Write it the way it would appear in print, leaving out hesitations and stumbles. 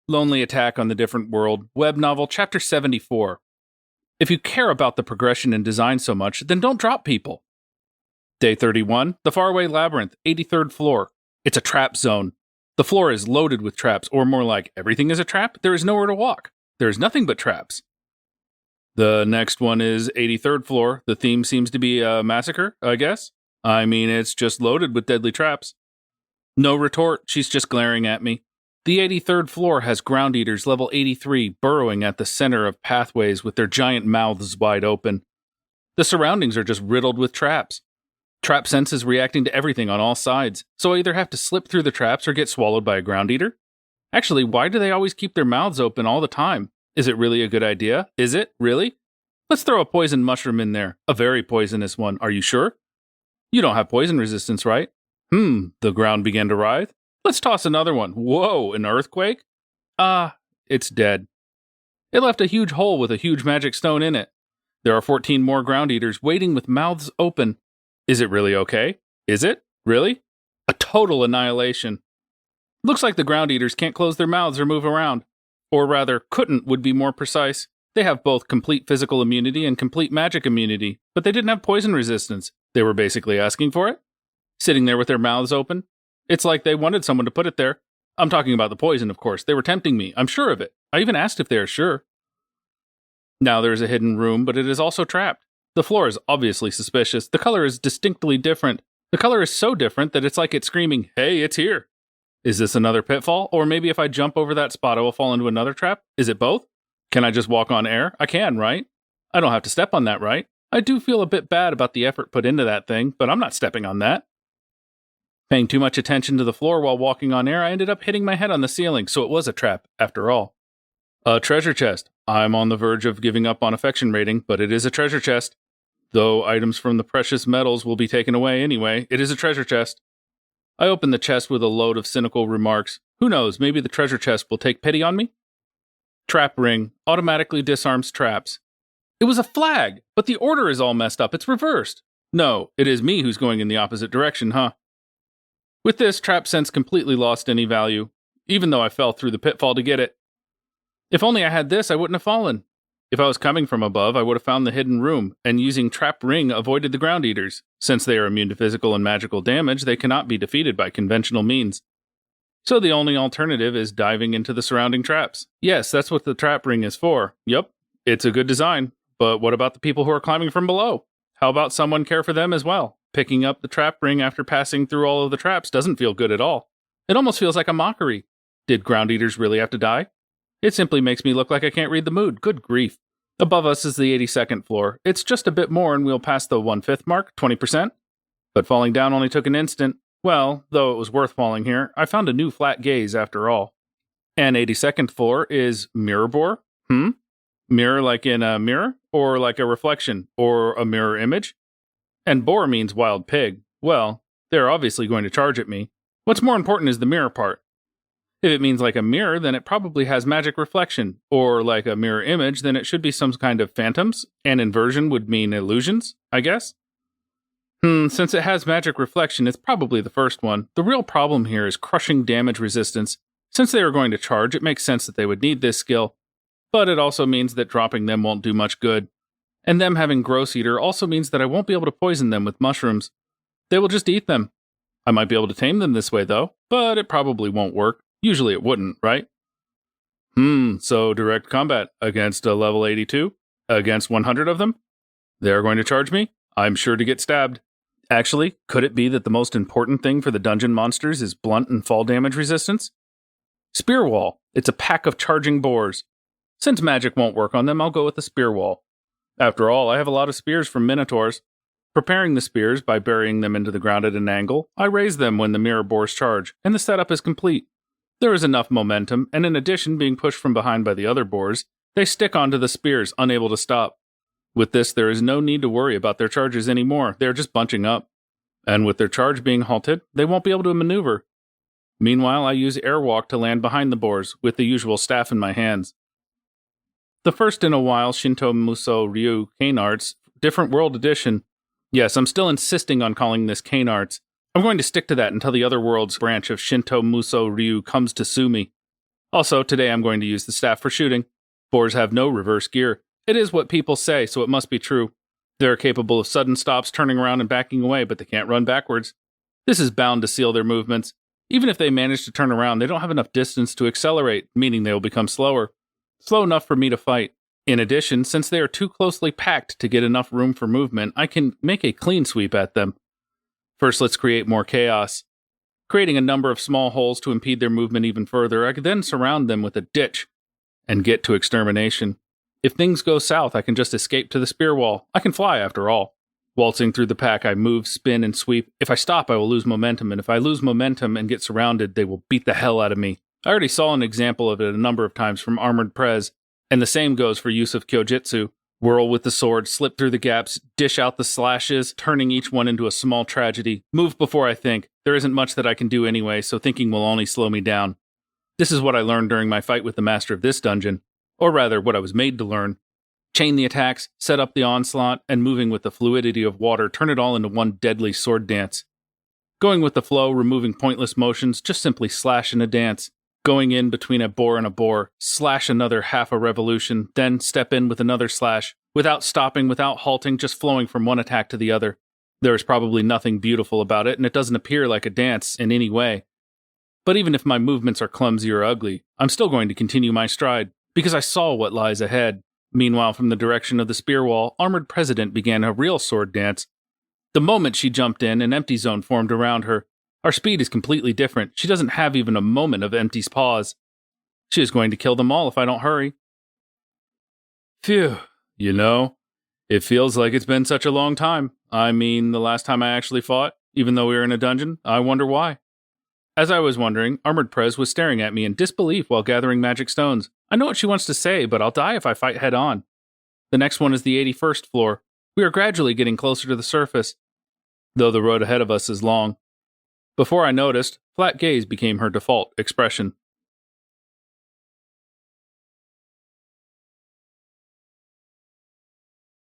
Lonely Attack on the Different World, web novel, chapter 74. If you care about the progression and design so much, then don't drop people. Day 31, The Faraway Labyrinth, 83rd floor. It's a trap zone. The floor is loaded with traps, or more like, everything is a trap? There is nowhere to walk. There is nothing but traps. The next one is 83rd floor. The theme seems to be a massacre, I guess. I mean, it's just loaded with deadly traps. No retort, she's just glaring at me. The 83rd floor has ground eaters level 83 burrowing at the center of pathways with their giant mouths wide open. The surroundings are just riddled with traps. Trap senses reacting to everything on all sides, so I either have to slip through the traps or get swallowed by a ground eater. Actually, why do they always keep their mouths open all the time? Is it really a good idea? Is it? Really? Let's throw a poison mushroom in there. A very poisonous one. Are you sure? You don't have poison resistance, right? The ground began to writhe. Let's toss another one. Whoa, an earthquake? It's dead. It left a huge hole with a huge magic stone in it. There are 14 more ground eaters waiting with mouths open. Is it really okay? Is it? Really? A total annihilation. Looks like the ground eaters can't close their mouths or move around. Or rather, couldn't would be more precise. They have both complete physical immunity and complete magic immunity, but they didn't have poison resistance. They were basically asking for it. Sitting there with their mouths open. It's like they wanted someone to put it there. I'm talking about the poison, of course. They were tempting me. I'm sure of it. I even asked if they are sure. Now there is a hidden room, but it is also trapped. The floor is obviously suspicious. The color is distinctly different. The color is so different that it's like it's screaming, "Hey, it's here." Is this another pitfall? Or maybe if I jump over that spot, I will fall into another trap? Is it both? Can I just walk on air? I can, right? I don't have to step on that, right? I do feel a bit bad about the effort put into that thing, but I'm not stepping on that. Paying too much attention to the floor while walking on air, I ended up hitting my head on the ceiling, so it was a trap, after all. A treasure chest. I'm on the verge of giving up on affection rating, but it is a treasure chest. Though items from the precious metals will be taken away anyway, it is a treasure chest. I open the chest with a load of cynical remarks. Who knows, maybe the treasure chest will take pity on me? Trap ring. Automatically disarms traps. It was a flag, but the order is all messed up. It's reversed. No, it is me who's going in the opposite direction, huh? With this, trap sense completely lost any value, even though I fell through the pitfall to get it. If only I had this, I wouldn't have fallen. If I was coming from above, I would have found the hidden room, and using trap ring avoided the ground eaters. Since they are immune to physical and magical damage, they cannot be defeated by conventional means. So the only alternative is diving into the surrounding traps. Yes, that's what the trap ring is for. Yup, it's a good design. But what about the people who are climbing from below? How about someone care for them as well? Picking up the trap ring after passing through all of the traps doesn't feel good at all. It almost feels like a mockery. Did ground eaters really have to die? It simply makes me look like I can't read the mood. Good grief. Above us is the 82nd floor. It's just a bit more and we'll pass the 1/5 mark, 20%. But falling down only took an instant. Well, though it was worth falling here, I found a new flat gaze after all. And 82nd floor is mirror bore? Mirror like in a mirror? Or like a reflection? Or a mirror image? And boar means wild pig. Well, they're obviously going to charge at me. What's more important is the mirror part. If it means like a mirror, then it probably has magic reflection. Or like a mirror image, then it should be some kind of phantoms. And inversion would mean illusions, I guess? Since it has magic reflection, it's probably the first one. The real problem here is crushing damage resistance. Since they are going to charge, it makes sense that they would need this skill. But it also means that dropping them won't do much good. And them having Gross Eater also means that I won't be able to poison them with mushrooms. They will just eat them. I might be able to tame them this way, though, but it probably won't work. Usually it wouldn't, right? So direct combat against a level 82? Against 100 of them? They're going to charge me? I'm sure to get stabbed. Actually, could it be that the most important thing for the dungeon monsters is blunt and fall damage resistance? Spear wall. It's a pack of charging boars. Since magic won't work on them, I'll go with the spear wall. After all, I have a lot of spears from minotaurs. Preparing the spears by burying them into the ground at an angle, I raise them when the mirror boars charge, and the setup is complete. There is enough momentum, and in addition being pushed from behind by the other boars, they stick onto the spears, unable to stop. With this, there is no need to worry about their charges anymore. They are just bunching up. And with their charge being halted, they won't be able to maneuver. Meanwhile, I use airwalk to land behind the boars, with the usual staff in my hands. The first in a while Shinto Muso Ryu Cane Arts, Different World Edition. Yes, I'm still insisting on calling this Cane Arts. I'm going to stick to that until the other world's branch of Shinto Muso Ryu comes to sue me. Also, today I'm going to use the staff for shooting. Boars have no reverse gear. It is what people say, so it must be true. They're capable of sudden stops, turning around and backing away, but they can't run backwards. This is bound to seal their movements. Even if they manage to turn around, they don't have enough distance to accelerate, meaning they will become slower. Slow enough for me to fight. In addition, since they are too closely packed to get enough room for movement, I can make a clean sweep at them. First, let's create more chaos. Creating a number of small holes to impede their movement even further, I could then surround them with a ditch and get to extermination. If things go south, I can just escape to the spear wall. I can fly, after all. Waltzing through the pack, I move, spin, and sweep. If I stop, I will lose momentum, and if I lose momentum and get surrounded, they will beat the hell out of me. I already saw an example of it a number of times from Armored Prez, and the same goes for use of Kyojitsu. Whirl with the sword, slip through the gaps, dish out the slashes, turning each one into a small tragedy. Move before I think. There isn't much that I can do anyway, so thinking will only slow me down. This is what I learned during my fight with the master of this dungeon. Or rather, what I was made to learn. Chain the attacks, set up the onslaught, and moving with the fluidity of water, turn it all into one deadly sword dance. Going with the flow, removing pointless motions, just simply slash in a dance. Going in between a boar and a boar, slash another half a revolution, then step in with another slash, without stopping, without halting, just flowing from one attack to the other. There is probably nothing beautiful about it, and it doesn't appear like a dance in any way. But even if my movements are clumsy or ugly, I'm still going to continue my stride, because I saw what lies ahead. Meanwhile, from the direction of the spear wall, Armored President began a real sword dance. The moment she jumped in, an empty zone formed around her. Our speed is completely different. She doesn't have even a moment of empty pause. She is going to kill them all if I don't hurry. Phew, it feels like it's been such a long time. I mean, the last time I actually fought, even though we were in a dungeon, I wonder why. As I was wondering, Armored Prez was staring at me in disbelief while gathering magic stones. I know what she wants to say, but I'll die if I fight head on. The next one is the 81st floor. We are gradually getting closer to the surface, though the road ahead of us is long. Before I noticed, flat gaze became her default expression.